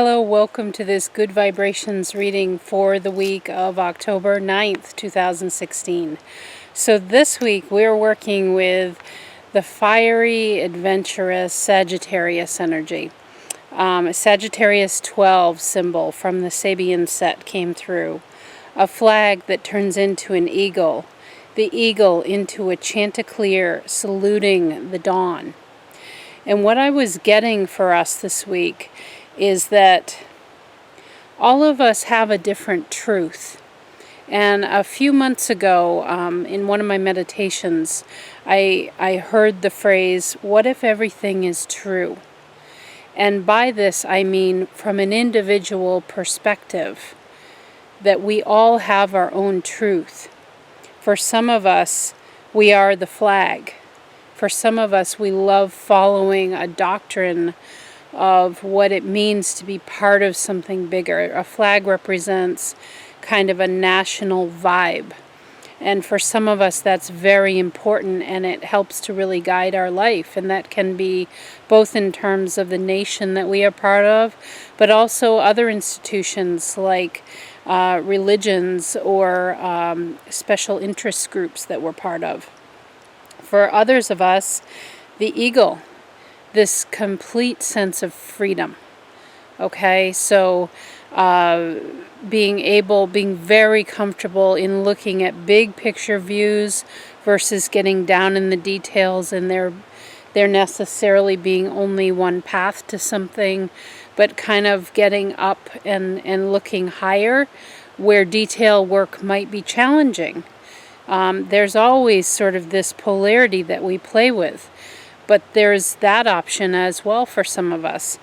Hello, welcome to this Good Vibrations reading for the week of October 9th, 2016. So this week we're working with the fiery, adventurous Sagittarius energy. Sagittarius 12 symbol from the Sabian set came through. A flag that turns into an eagle. The eagle into a chanticleer saluting the dawn. And what I was getting for us this week is that all of us have a different truth. And a few months ago, in one of my meditations, I heard the phrase, "What if everything is true?" And by this I mean from an individual perspective, that we all have our own truth. For some of us, we are the flag. For some of us, we love following a doctrine of what it means to be part of something bigger. A flag represents kind of a national vibe. And for some of us, that's very important, and it helps to really guide our life. And that can be both in terms of the nation that we are part of, but also other institutions like religions or special interest groups that we're part of. For others of us, the eagle, this complete sense of freedom. Okay, so being very comfortable in looking at big picture views versus getting down in the details, and there necessarily being only one path to something, but kind of getting up and looking higher where detail work might be challenging. There's always sort of this polarity that we play with. But there's that option as well for some of us.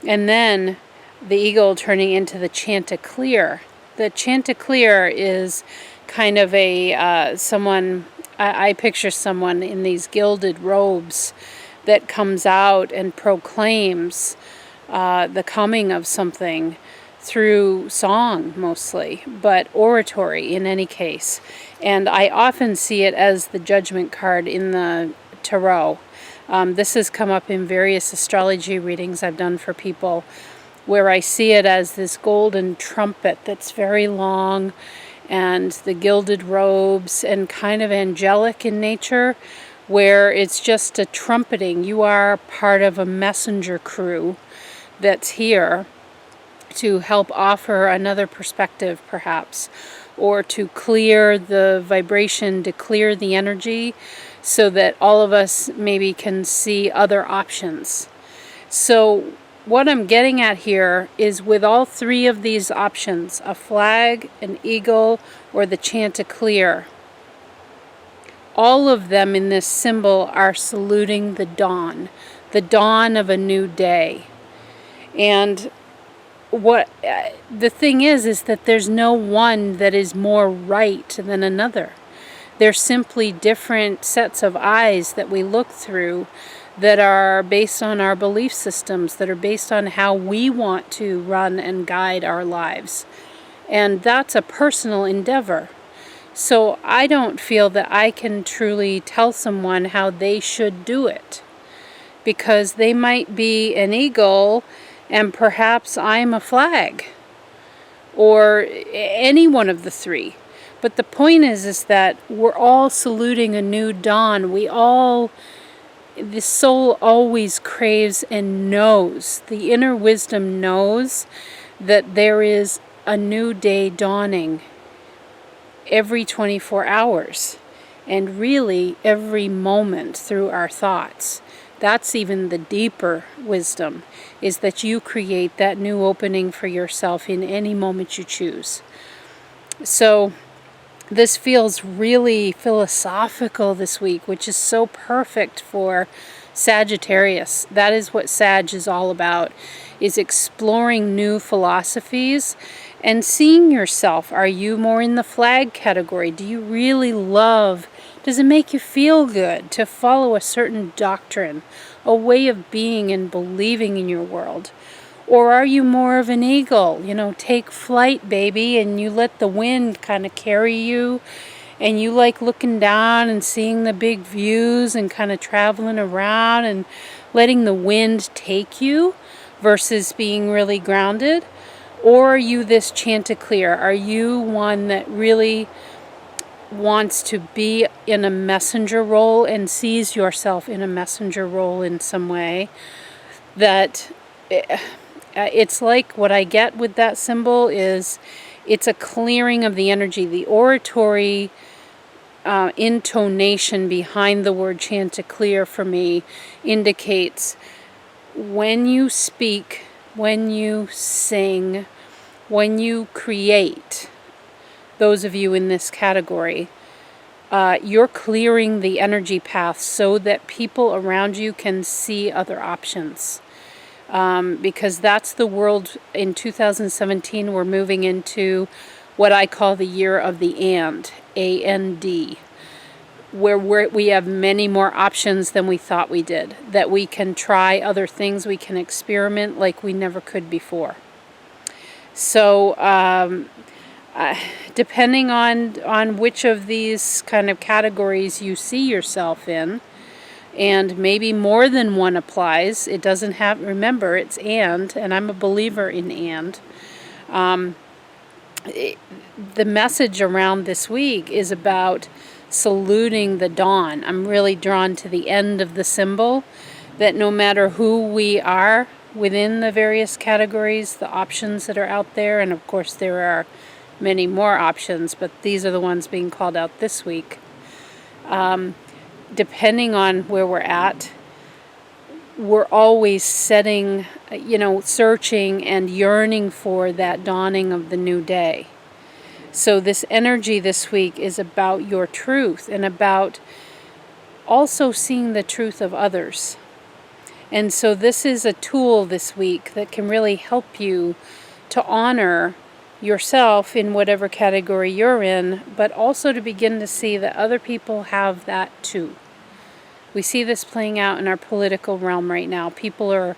And then the eagle turning into the chanticleer. The chanticleer is kind of a someone, I picture someone in these gilded robes that comes out and proclaims the coming of something through song mostly, but oratory in any case. And I often see it as the judgment card in the tarot. This has come up in various astrology readings I've done for people, where I see it as this golden trumpet that's very long, and the gilded robes, and kind of angelic in nature, where it's just a trumpeting. You are part of a messenger crew that's here to help offer another perspective, perhaps, or to clear the vibration, to clear the energy, so that all of us maybe can see other options. So what I'm getting at here is, with all three of these options, a flag, an eagle, or the chanticleer, all of them in this symbol are saluting the dawn of a new day. And what the thing is that there's no one that is more right than another. They're simply different sets of eyes that we look through, that are based on our belief systems, that are based on how we want to run and guide our lives. And that's a personal endeavor. So I don't feel that I can truly tell someone how they should do it, because they might be an eagle and perhaps I'm a flag, or any one of the three. But the point is that we're all saluting a new dawn. The soul always craves and knows, the inner wisdom knows that there is a new day dawning every 24 hours, and really every moment through our thoughts. That's even the deeper wisdom, is that you create that new opening for yourself in any moment you choose. So this feels really philosophical this week, which is so perfect for Sagittarius. That is what Sag is all about, is exploring new philosophies and seeing yourself. Are you more in the flag category? Do you really does it make you feel good to follow a certain doctrine, a way of being and believing in your world? Or are you more of an eagle? Take flight, baby, and you let the wind kind of carry you, and you like looking down and seeing the big views and kind of traveling around and letting the wind take you? versus being really grounded? Or are you this Chanticleer? Are you one that really wants to be in a messenger role and sees yourself in a messenger role in some way? That it's like what I get with that symbol is it's a clearing of the energy. The oratory intonation behind the word Chanticleer for me indicates when you speak, when you sing, when you create, those of you in this category, you're clearing the energy path so that people around you can see other options. Because that's the world in 2017. We're moving into what I call the year of the A-N-D, where we have many more options than we thought we did, that we can try other things, we can experiment like we never could before. So depending on which of these kind of categories you see yourself in, and maybe more than one applies. It doesn't have, remember, it's and I'm a believer in and. The message around this week is about saluting the dawn. I'm really drawn to the end of the symbol, that no matter who we are within the various categories, the options that are out there, and of course there are many more options, but these are the ones being called out this week. Depending on where we're at, we're always setting, searching and yearning for that dawning of the new day. So this energy this week is about your truth and about also seeing the truth of others. And so this is a tool this week that can really help you to honor yourself in whatever category you're in, but also to begin to see that other people have that too. We see this playing out in our political realm right now. People are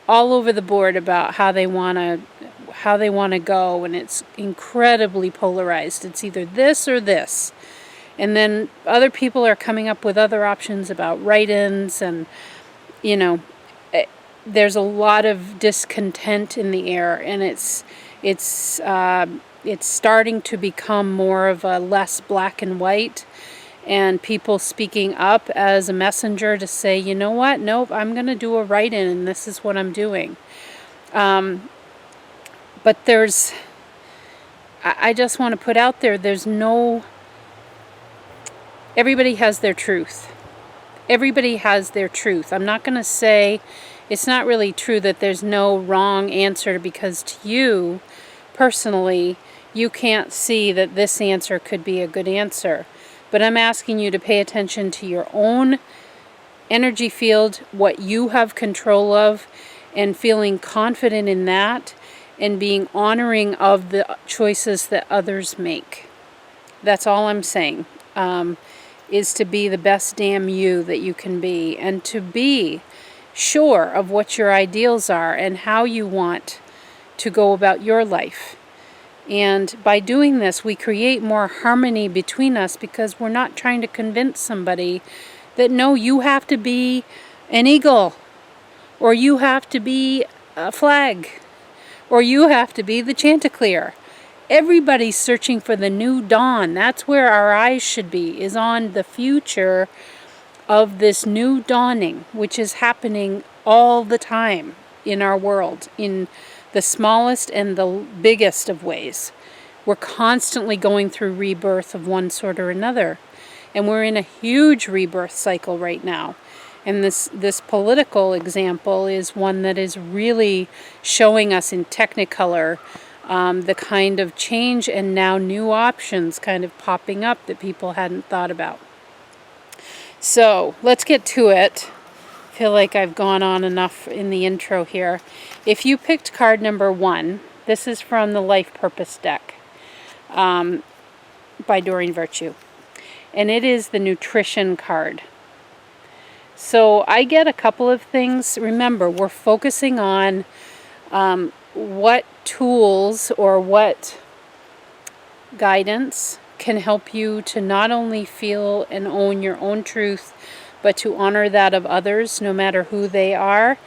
all over the board about how they want to go, and it's incredibly polarized. It's either this or this. And then other people are coming up with other options about write-ins, and there's a lot of discontent in the air, and it's starting to become more of a less black and white, and people speaking up as a messenger to say, you know what, nope, I'm going to do a write-in, and this is what I'm doing. But I just want to put out there, everybody has their truth. Everybody has their truth. I'm not going to say it's not really true that there's no wrong answer, because to you, personally, you can't see that this answer could be a good answer. But I'm asking you to pay attention to your own energy field, what you have control of, and feeling confident in that, and being honoring of the choices that others make. That's all I'm saying, is to be the best damn you that you can be, and to be sure of what your ideals are and how you want to go about your life. And by doing this, we create more harmony between us, because we're not trying to convince somebody that, no, you have to be an eagle, or you have to be a flag, or you have to be the Chanticleer. Everybody's searching for the new dawn. That's where our eyes should be, is on the future of this new dawning, which is happening all the time in our world, in the smallest and the biggest of ways. We're constantly going through rebirth of one sort or another. And we're in a huge rebirth cycle right now. And this political example is one that is really showing us in Technicolor the kind of change and now new options kind of popping up that people hadn't thought about. So let's get to it. I feel like I've gone on enough in the intro here. If you picked card number 1, this is from the Life Purpose deck by Doreen Virtue. And it is the Nutrition card. So I get a couple of things. Remember, we're focusing on what tools or what guidance can help you to not only feel and own your own truth, but to honor that of others, no matter who they are,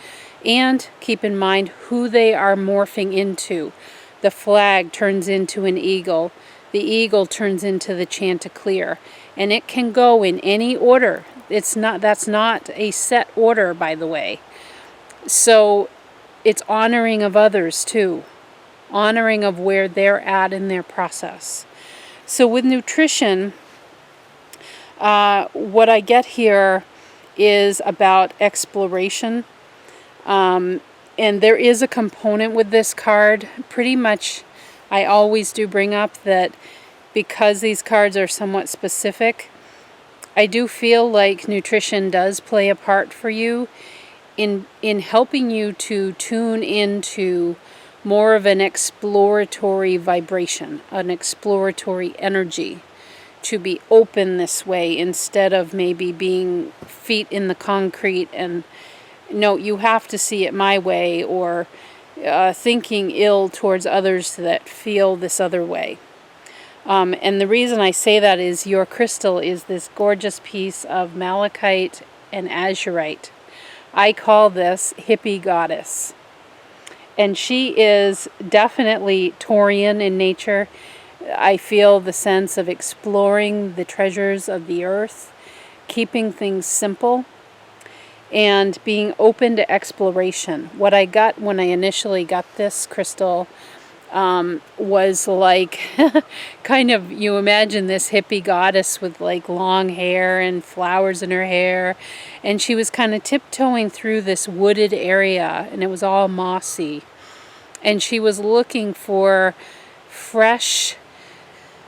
And keep in mind who they are morphing into. The flag turns into an eagle. The eagle turns into the Chanticleer. And it can go in any order. That's not a set order, by the way. So it's honoring of others too. Honoring of where they're at in their process. So with nutrition, what I get here is about exploration. And there is a component with this card. Pretty much, I always do bring up that because these cards are somewhat specific, I do feel like nutrition does play a part for you in helping you to tune into more of an exploratory vibration, an exploratory energy, to be open this way instead of maybe being feet in the concrete and no, you have to see it my way, or thinking ill towards others that feel this other way. And the reason I say that is your crystal is this gorgeous piece of malachite and azurite. I call this hippie goddess. And she is definitely Taurian in nature. I feel the sense of exploring the treasures of the earth, keeping things simple, and being open to exploration. What I got when I initially got this crystal was like kind of, you imagine this hippie goddess with like long hair and flowers in her hair, and she was kind of tiptoeing through this wooded area, and it was all mossy, and she was looking for fresh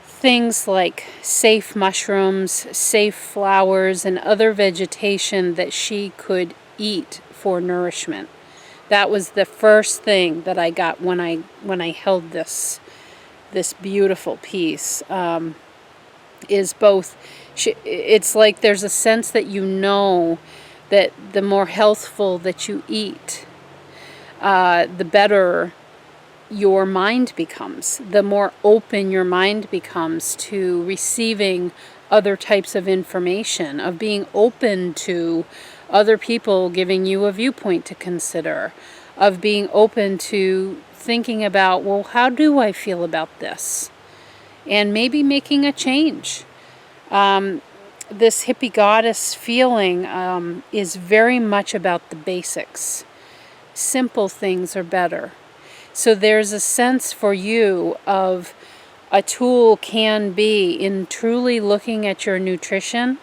things like safe mushrooms, safe flowers, and other vegetation that she could eat for nourishment. That was the first thing that I got when I held this beautiful piece. Is both, it's like there's a sense that you know that the more healthful that you eat, the better your mind becomes, the more open your mind becomes to receiving other types of information, of being open to other people giving you a viewpoint to consider, of being open to thinking about, well, how do I feel about this? And maybe making a change. This hippie goddess feeling is very much about the basics. Simple things are better. So there's a sense for you of a tool can be in truly looking at your nutrition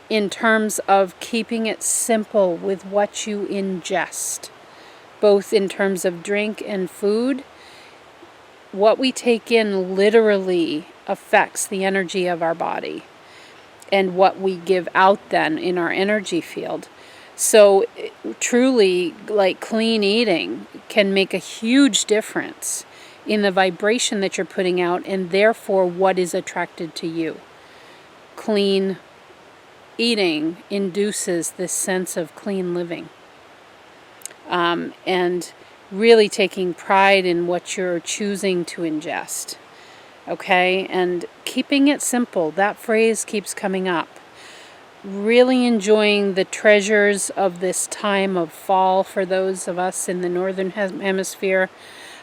in terms of keeping it simple with what you ingest, both in terms of drink and food. What we take in literally affects the energy of our body and what we give out then in our energy field. So truly, like, clean eating can make a huge difference in the vibration that you're putting out, and therefore what is attracted to you. Clean eating induces this sense of clean living. And really taking pride in what you're choosing to ingest. Okay? And keeping it simple. That phrase keeps coming up. Really enjoying the treasures of this time of fall for those of us in the northern hemisphere.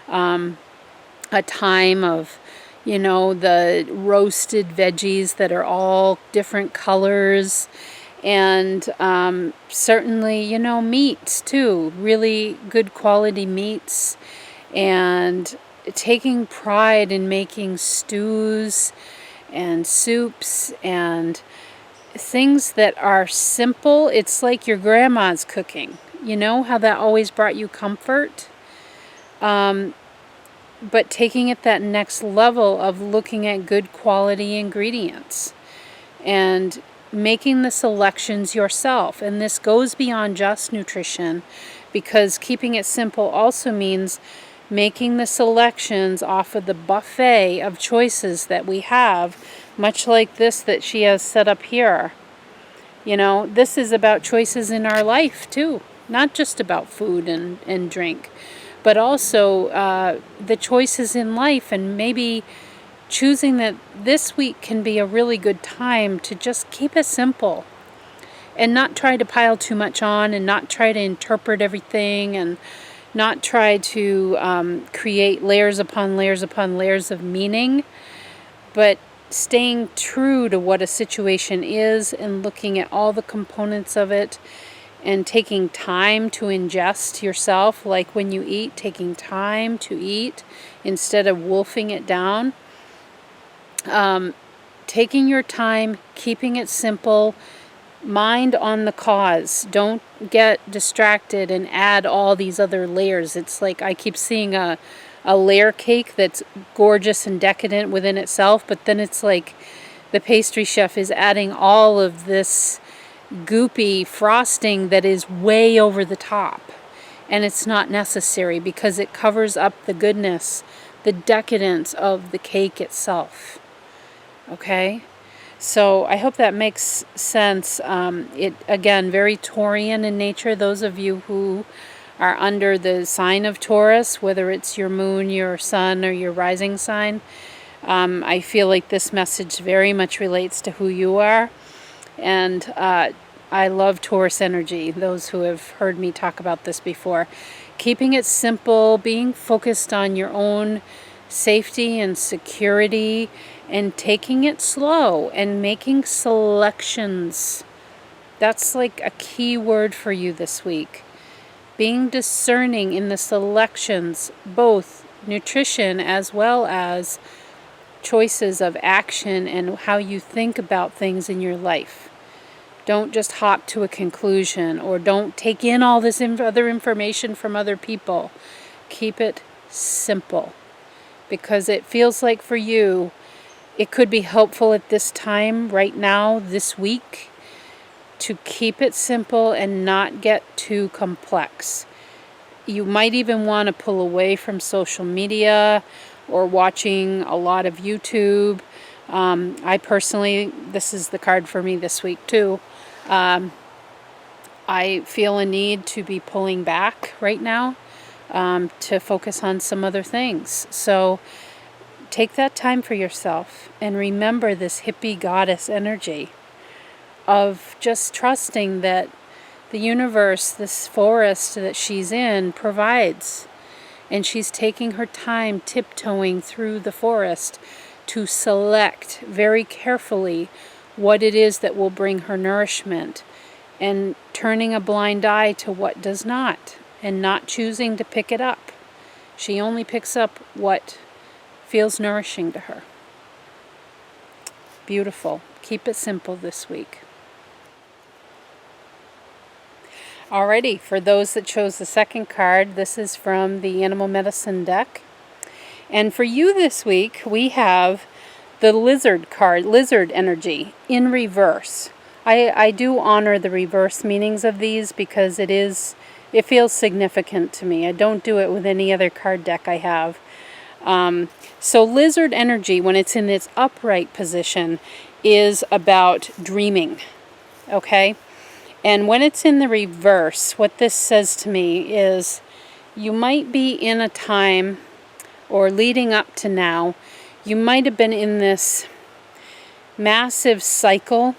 A time of, the roasted veggies that are all different colors. And certainly, meats too. Really good quality meats. And taking pride in making stews and soups and things that are simple. It's like your grandma's cooking. You know how that always brought you comfort? But taking it that next level of looking at good quality ingredients and making the selections yourself. And this goes beyond just nutrition, because keeping it simple also means making the selections off of the buffet of choices that we have, much like this that she has set up here. This is about choices in our life too, not just about food and drink, but also the choices in life, and maybe choosing that this week can be a really good time to just keep it simple and not try to pile too much on, and not try to interpret everything, and not try to create layers upon layers upon layers of meaning, but staying true to what a situation is and looking at all the components of it and taking time to ingest yourself, like when you eat, taking time to eat instead of wolfing it down. Taking your time, keeping it simple, mind on the cause. Don't get distracted and add all these other layers. It's like I keep seeing a layer cake that's gorgeous and decadent within itself, but then it's like the pastry chef is adding all of this goopy frosting that is way over the top. And it's not necessary because it covers up the goodness, the decadence of the cake itself. Okay? So I hope that makes sense. It, again, very Taurian in nature. Those of you who are under the sign of Taurus, whether it's your moon, your sun, or your rising sign, I feel like this message very much relates to who you are. And I love Taurus energy, those who have heard me talk about this before. Keeping it simple, being focused on your own safety and security, and taking it slow and making selections. That's like a key word for you this week. Being discerning in the selections, both nutrition as well as choices of action and how you think about things in your life. Don't just hop to a conclusion, or don't take in all this other information from other people. Keep it simple, because it feels like for you, it could be helpful at this time, right now, this week, to keep it simple and not get too complex. You might even want to pull away from social media or watching a lot of YouTube. I personally, this is the card for me this week too. I feel a need to be pulling back right now to focus on some other things. So take that time for yourself and remember this hippie goddess energy of just trusting that the universe, this forest that she's in, provides. And she's taking her time tiptoeing through the forest to select very carefully what it is that will bring her nourishment, and turning a blind eye to what does not, and not choosing to pick it up. She only picks up what feels nourishing to her. Beautiful. Keep it simple this week. Alrighty, for those that chose the second card, this is from the Animal Medicine deck. And for you this week, we have the Lizard card, Lizard energy, in reverse. I do honor the reverse meanings of these because it feels significant to me. I don't do it with any other card deck I have. So Lizard energy, when it's in its upright position, is about dreaming. Okay? And when it's in the reverse, what this says to me is you might be in a time, or leading up to now, you might have been in this massive cycle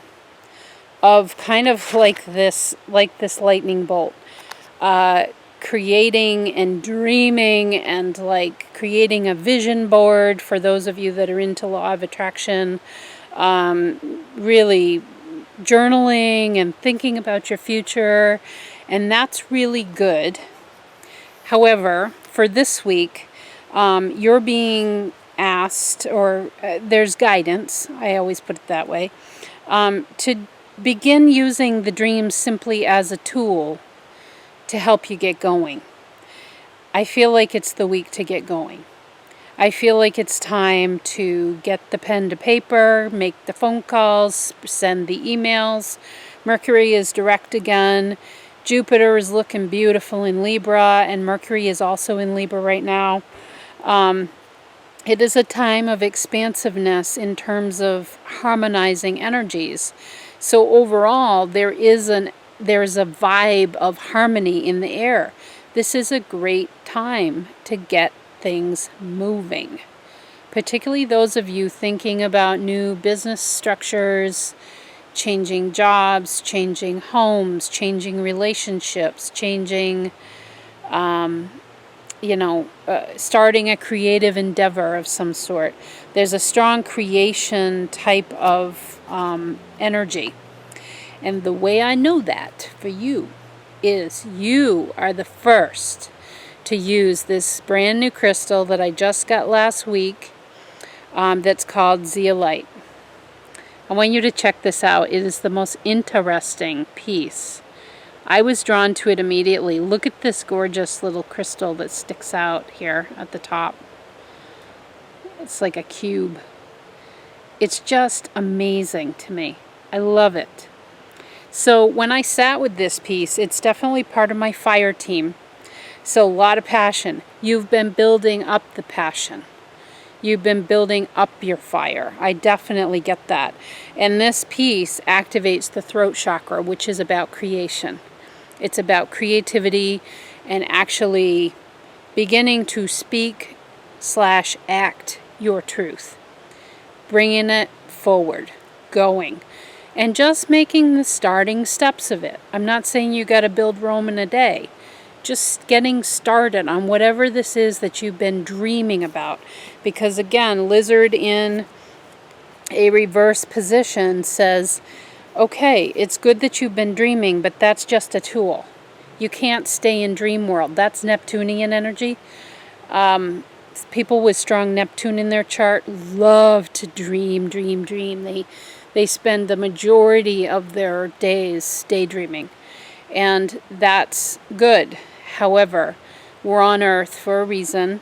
of kind of like this lightning bolt, creating and dreaming and like creating a vision board for those of you that are into law of attraction, really journaling and thinking about your future, and that's really good. However, for this week, you're being asked, or there's guidance, I always put it that way, to begin using the dreams simply as a tool to help you get going. I feel like it's the week to get going. I feel like it's time to get the pen to paper, make the phone calls, send the emails. Mercury is direct again. Jupiter is looking beautiful in Libra, and Mercury is also in Libra right now. It is a time of expansiveness in terms of harmonizing energies. So overall, there is a vibe of harmony in the air. This is a great time to get things moving. Particularly those of you thinking about new business structures, changing jobs, changing homes, changing relationships, changing, starting a creative endeavor of some sort. There's a strong creation type of energy. And the way I know that for you is you are the first to use this brand new crystal that I just got last week that's called zeolite. I want you to check this out. It is the most interesting piece. I was drawn to it immediately. Look at this gorgeous little crystal that sticks out here at the top. It's like a cube. It's just amazing to me. I love it. So when I sat with this piece, it's definitely part of my fire team. So a lot of passion. You've been building up the passion. You've been building up your fire. I definitely get that. And this piece activates the throat chakra, which is about creation. It's about creativity and actually beginning to speak/act your truth. Bringing it forward, going. And just making the starting steps of it. I'm not saying you got to build Rome in a day. Just getting started on whatever this is that you've been dreaming about. Because again, lizard in a reverse position says, okay, it's good that you've been dreaming, but that's just a tool. You can't stay in dream world. That's Neptunian energy. People with strong Neptune in their chart love to dream. They spend the majority of their days daydreaming. And that's good. However, we're on Earth for a reason,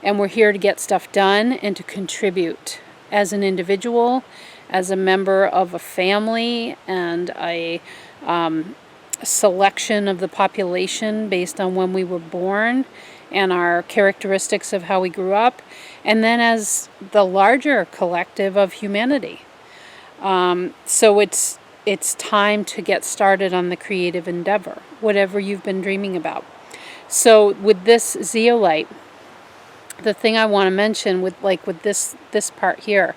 and we're here to get stuff done and to contribute as an individual, as a member of a family, and a selection of the population based on when we were born and our characteristics of how we grew up, and then as the larger collective of humanity. So it's time to get started on the creative endeavor, whatever you've been dreaming about. So with this zeolite, the thing I want to mention with this part here,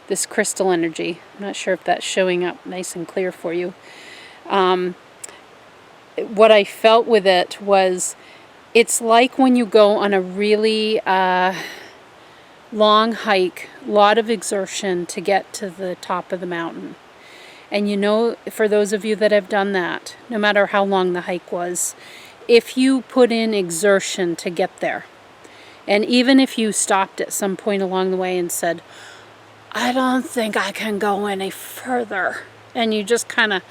this crystal energy, I'm not sure if that's showing up nice and clear for you. What I felt with it was, it's like when you go on a really long hike, a lot of exertion to get to the top of the mountain. And for those of you that have done that, no matter how long the hike was, if you put in exertion to get there, and even if you stopped at some point along the way and said, I don't think I can go any further, and you just kind of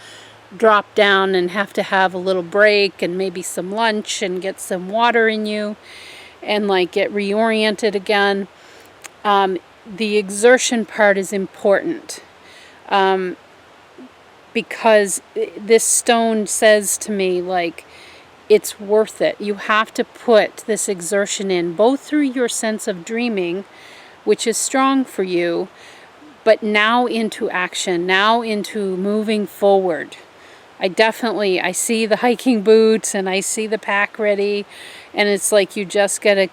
drop down and have to have a little break and maybe some lunch and get some water in you and get reoriented again, the exertion part is important. Because this stone says to me, it's worth it. You have to put this exertion in, both through your sense of dreaming, which is strong for you, but now into action, now into moving forward. I see the hiking boots and I see the pack ready, and it's like you just got to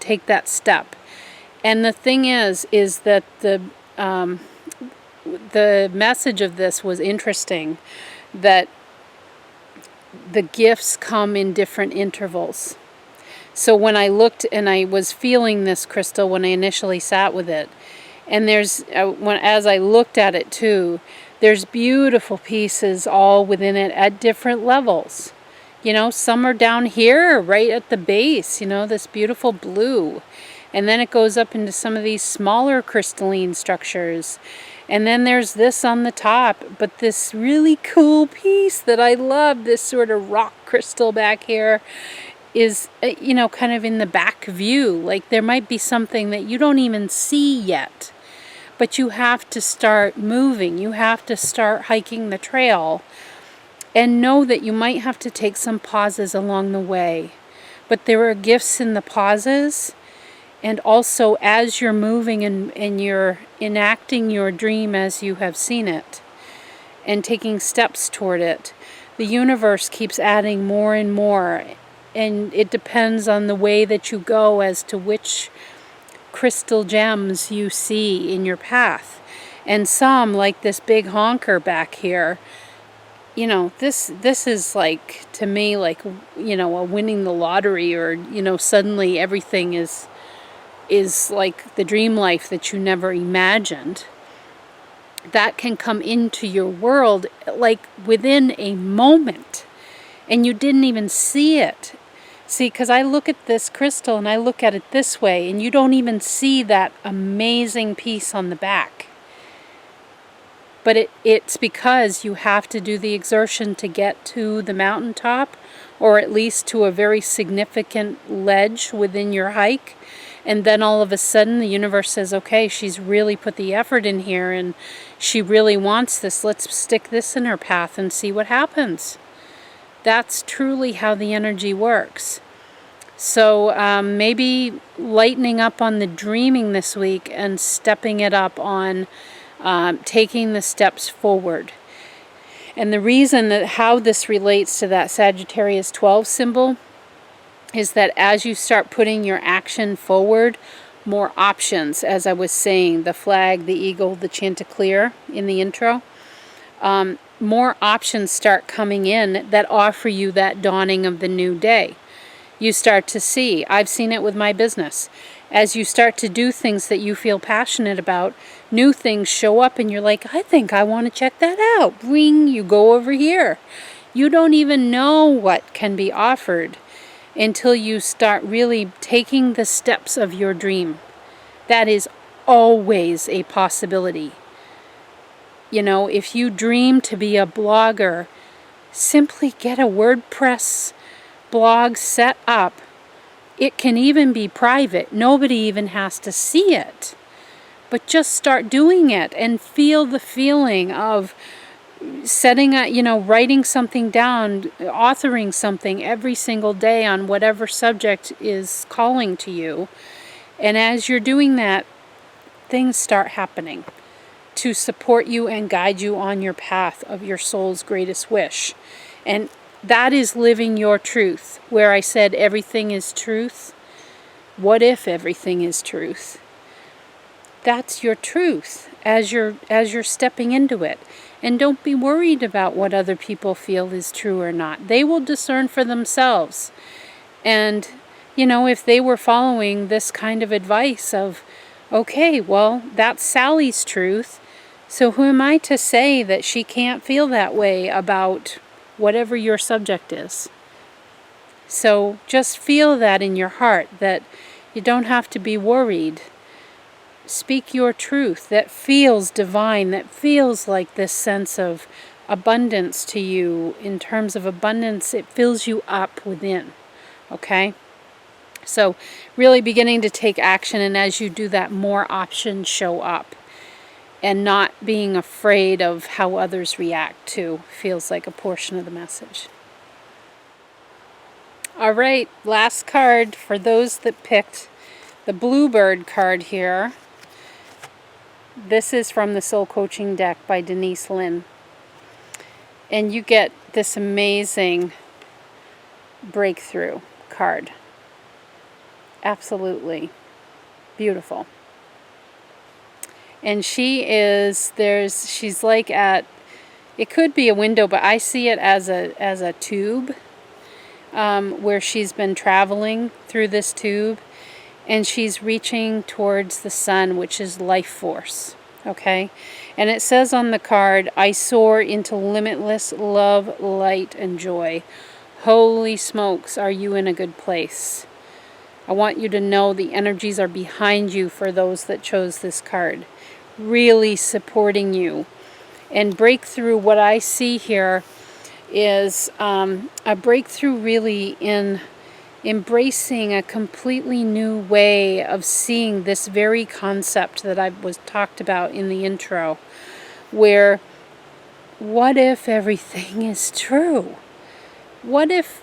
take that step. And the thing is that the message of this was interesting, that the gifts come in different intervals. So when I looked and I was feeling this crystal when I initially sat with it, and as I looked at it too, there's beautiful pieces all within it at different levels. Some are down here right at the base, this beautiful blue. And then it goes up into some of these smaller crystalline structures. And then there's this on the top, but this really cool piece that I love, this sort of rock crystal back here, is, kind of in the back view. There might be something that you don't even see yet, but you have to start moving. You have to start hiking the trail, and know that you might have to take some pauses along the way. But there are gifts in the pauses. And also, as you're moving and you're enacting your dream as you have seen it and taking steps toward it, the universe keeps adding more and more. And it depends on the way that you go as to which crystal gems you see in your path. And some, like this big honker back here, you know, this is like, to me, like, you know, a winning the lottery, or, you know, suddenly everything is like the dream life that you never imagined. That can come into your world like within a moment, and you didn't even see it. See, because I look at this crystal and I look at it this way, and you don't even see that amazing piece on the back. But it's because you have to do the exertion to get to the mountaintop, or at least to a very significant ledge within your hike. And then all of a sudden the universe says, okay, she's really put the effort in here and she really wants this. Let's stick this in her path and see what happens. That's truly how the energy works. So maybe lightening up on the dreaming this week and stepping it up on taking the steps forward. And the reason that how this relates to that Sagittarius 12 symbol is that as you start putting your action forward, more options, as I was saying, the flag, the eagle, the chanticleer in the intro, more options start coming in that offer you that dawning of the new day. You start to see, I've seen it with my business, as you start to do things that you feel passionate about, new things show up and you're like, I think I want to check that out. Ring, you go over here. You don't even know what can be offered until you start really taking the steps of your dream. That is always a possibility. You know, if you dream to be a blogger, simply get a WordPress blog set up. It can even be private. Nobody even has to see it. But just start doing it and feel the feeling of setting a, you know, writing something down, authoring something every single day on whatever subject is calling to you. And as you're doing that, things start happening to support you and guide you on your path of your soul's greatest wish. And that is living your truth. Where I said everything is truth, what if everything is truth? That's your truth as you're stepping into it. And don't be worried about what other people feel is true or not. They will discern for themselves. And, you know, if they were following this kind of advice of, okay, well, that's Sally's truth, so who am I to say that she can't feel that way about whatever your subject is? So just feel that in your heart, that you don't have to be worried. Speak your truth that feels divine, that feels like this sense of abundance to you. In terms of abundance, it fills you up within. Okay? So really beginning to take action, and as you do that, more options show up. And not being afraid of how others react to feels like a portion of the message. All right, last card for those that picked the Bluebird card here. This is from the Soul Coaching deck by Denise Lynn. And you get this amazing breakthrough card. Absolutely beautiful. And she's like at, it could be a window, but I see it as a tube, where she's been traveling through this tube. And she's reaching towards the sun, which is life force, okay? And it says on the card, I soar into limitless love, light, and joy. Holy smokes, are you in a good place? I want you to know the energies are behind you for those that chose this card. Really supporting you. And breakthrough, what I see here is a breakthrough really in embracing a completely new way of seeing this very concept that I was talked about in the intro, where what if everything is true? What if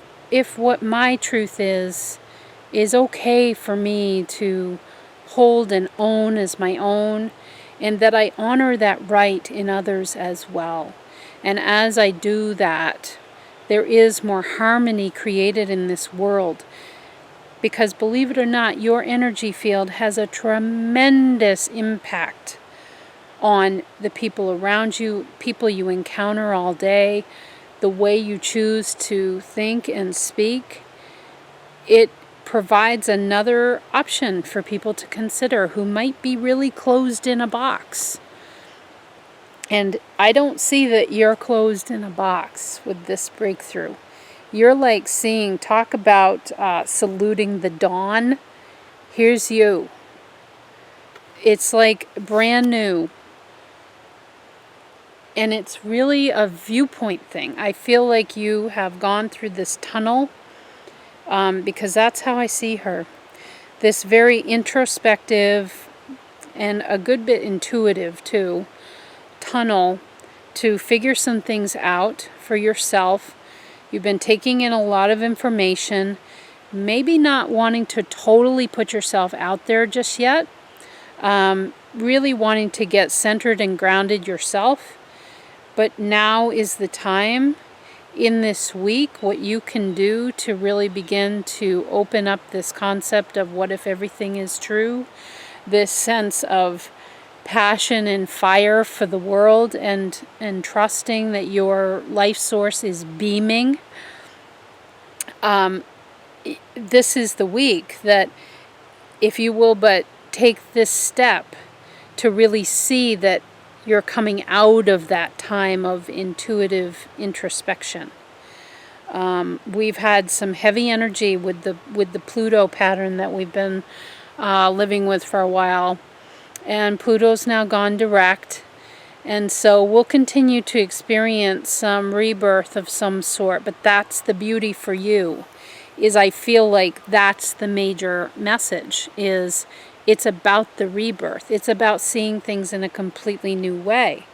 what my truth is okay for me to hold and own as my own, and that I honor that right in others as well. And as I do that, there is more harmony created in this world. Because believe it or not, your energy field has a tremendous impact on the people around you, people you encounter all day, the way you choose to think and speak. It provides another option for people to consider who might be really closed in a box. And I don't see that you're closed in a box with this breakthrough. You're like talk about saluting the dawn. Here's you. It's like brand new. And it's really a viewpoint thing. I feel like you have gone through this tunnel, because that's how I see her. This very introspective and a good bit intuitive too, tunnel to figure some things out for yourself. You've been taking in a lot of information, maybe not wanting to totally put yourself out there just yet, really wanting to get centered and grounded yourself. But now is the time in this week, what you can do to really begin to open up this concept of what if everything is true, this sense of passion and fire for the world, and trusting that your life source is beaming. This is the week that, if you will but take this step to really see that you're coming out of that time of intuitive introspection. We've had some heavy energy with the Pluto pattern that we've been living with for a while, and Pluto's now gone direct, and so we'll continue to experience some rebirth of some sort. But that's the beauty for you, is I feel like that's the major message, is it's about the rebirth. It's about seeing things in a completely new way.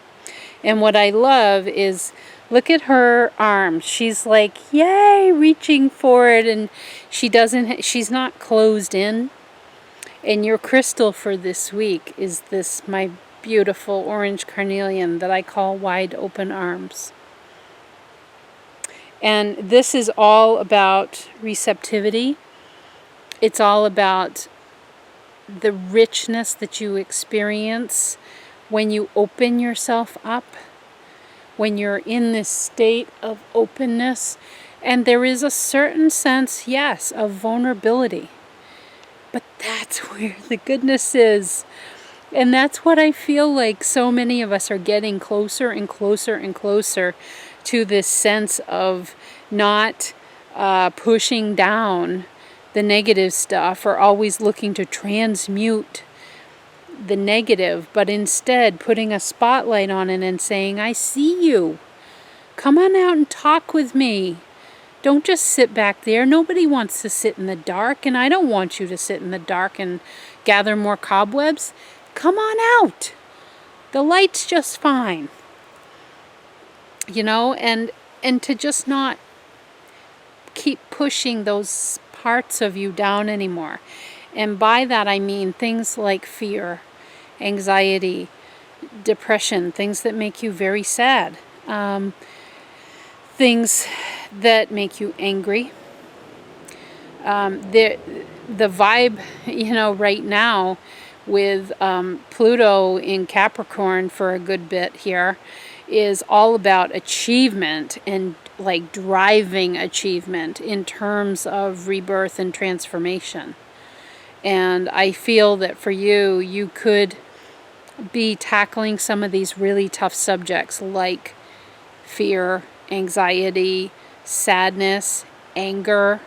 And what I love is, look at her arms. She's like, yay, reaching for it. And she's not closed in. And your crystal for this week is this, my beautiful orange carnelian that I call Wide Open Arms. And this is all about receptivity. It's all about the richness that you experience when you open yourself up, when you're in this state of openness. And there is a certain sense, yes, of vulnerability. But that's where the goodness is. And that's what I feel like so many of us are getting closer and closer and closer to, this sense of not pushing down the negative stuff, or always looking to transmute the negative, but instead putting a spotlight on it and saying, I see you. Come on out and talk with me. Don't just sit back there. Nobody wants to sit in the dark, and I don't want you to sit in the dark and gather more cobwebs. Come on out. The light's just fine. And to just not keep pushing those parts of you down anymore. And by that I mean things like fear, anxiety, depression, things that make you very sad, things that make you angry. The vibe, right now with Pluto in Capricorn for a good bit here is all about achievement, and like driving achievement in terms of rebirth and transformation. And I feel that for you, you could be tackling some of these really tough subjects like fear, anxiety, sadness, anger.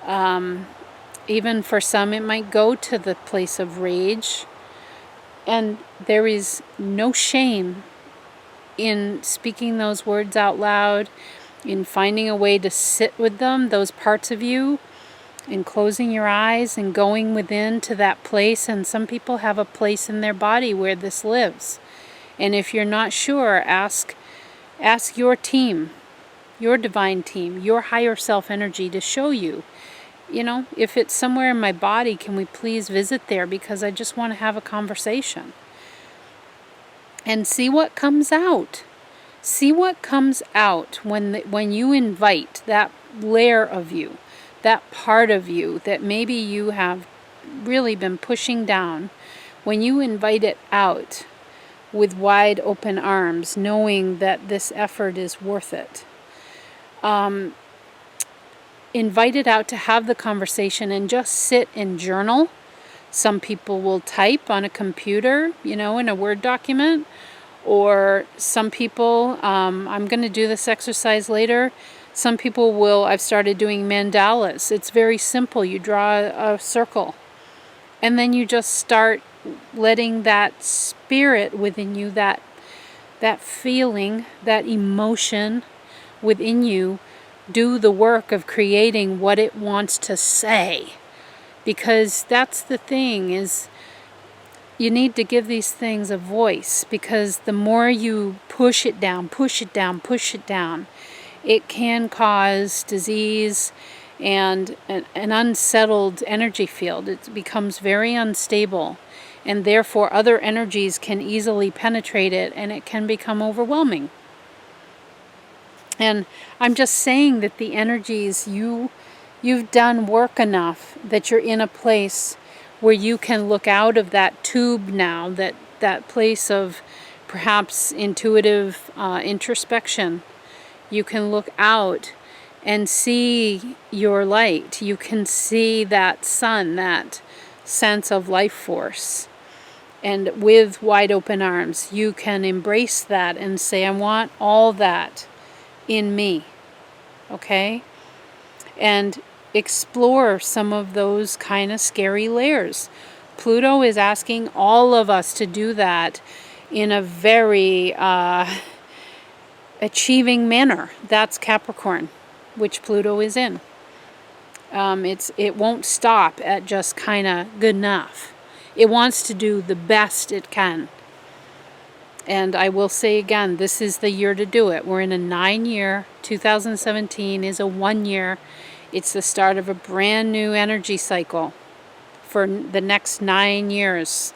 Even for some, it might go to the place of rage. And there is no shame in speaking those words out loud, in finding a way to sit with them, those parts of you, and closing your eyes and going within to that place. And some people have a place in their body where this lives. And if you're not sure, ask your team, your divine team, your higher self energy to show you. If it's somewhere in my body, can we please visit there, because I just want to have a conversation. And see what comes out. See what comes out when you invite that layer of you, that part of you that maybe you have really been pushing down. When you invite it out, with wide open arms, knowing that this effort is worth it. Invite it out to have the conversation and just sit and journal. Some people will type on a computer, in a Word document, or some people, I'm going to do this exercise later, some people will, I've started doing mandalas. It's very simple. You draw a circle, and then you just start letting that spirit within you, that feeling, that emotion within you, do the work of creating what it wants to say. Because that's the thing, is you need to give these things a voice, because the more you push it down, it can cause disease and an unsettled energy field. It becomes very unstable, and therefore other energies can easily penetrate it, and it can become overwhelming. And I'm just saying that the energies, you've done work enough that you're in a place where you can look out of that tube now, that place of perhaps intuitive introspection. You can look out and see your light. You can see that sun, that sense of life force. And with wide open arms, you can embrace that and say, I want all that in me. Okay? And explore some of those kind of scary layers. Pluto is asking all of us to do that in a very achieving manner. That's Capricorn, which Pluto is in. It won't stop at just kind of good enough. It wants to do the best it can. And I will say again, this is the year to do it. We're in a 9-year. 2017 is a 1 year. It's the start of a brand new energy cycle for the next 9 years.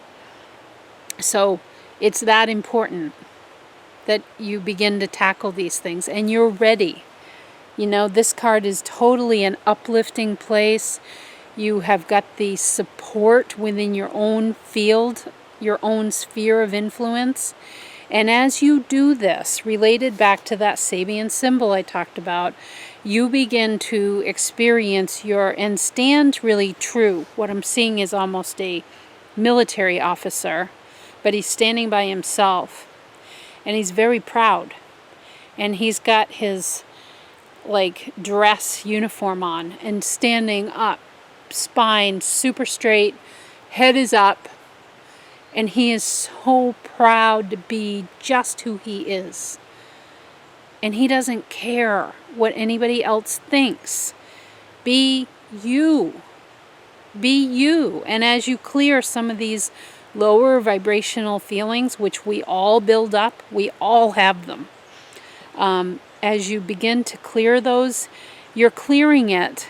So it's that important that you begin to tackle these things, and you're ready. This card is totally an uplifting place. You have got the support within your own field, your own sphere of influence. And as you do this, related back to that Sabian symbol I talked about, you begin to experience and stand really true. What I'm seeing is almost a military officer, but he's standing by himself. And he's very proud. And he's got his dress uniform on and standing up, spine super straight, head is up. And he is so proud to be just who he is. And he doesn't care what anybody else thinks. Be you. Be you. And as you clear some of these lower vibrational feelings, which we all build up, we all have them. As you begin to clear those, you're clearing it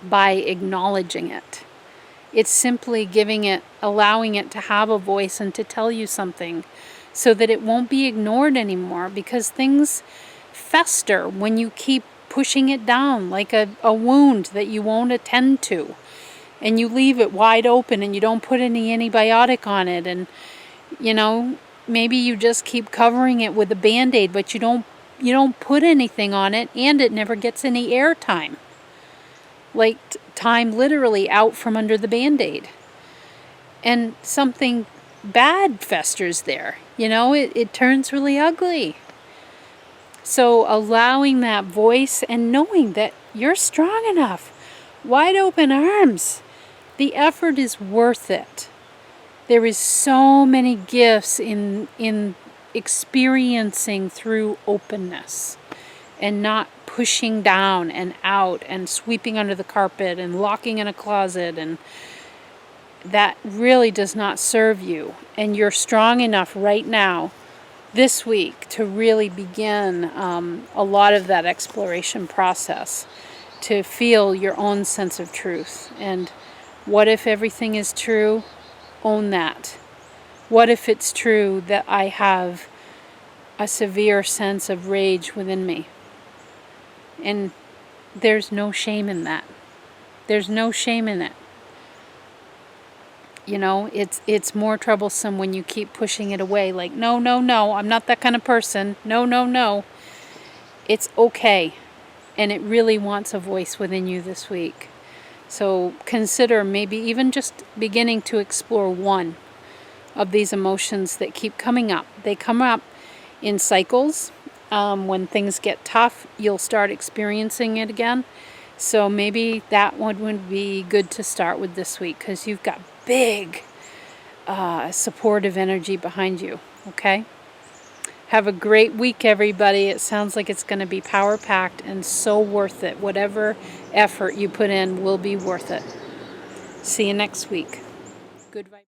by acknowledging it. It's simply allowing it to have a voice and to tell you something, so that it won't be ignored anymore, because things fester when you keep pushing it down, like a wound that you won't attend to, and you leave it wide open and you don't put any antibiotic on it, and maybe you just keep covering it with a Band-Aid, but you don't put anything on it, and it never gets any air time. Time literally out from under the Band-Aid. And something bad festers there. It turns really ugly. So allowing that voice and knowing that you're strong enough. Wide open arms. The effort is worth it. There is so many gifts in experiencing through openness and not pushing down and out and sweeping under the carpet and locking in a closet, and that really does not serve you. And you're strong enough right now, this week, to really begin a lot of that exploration process, to feel your own sense of truth. And what if everything is true? Own that. What if it's true that I have a severe sense of rage within me? And there's no shame in that. There's no shame in it. You know, it's more troublesome when you keep pushing it away, like, no, no, no, I'm not that kind of person. No, no, no. It's okay. And it really wants a voice within you this week. So consider maybe even just beginning to explore one of these emotions that keep coming up. They come up in cycles. When things get tough, you'll start experiencing it again. So maybe that one would be good to start with this week, because you've got big supportive energy behind you. Okay? Have a great week, everybody. It sounds like it's going to be power-packed and so worth it. Whatever effort you put in will be worth it. See you next week. Good vibes.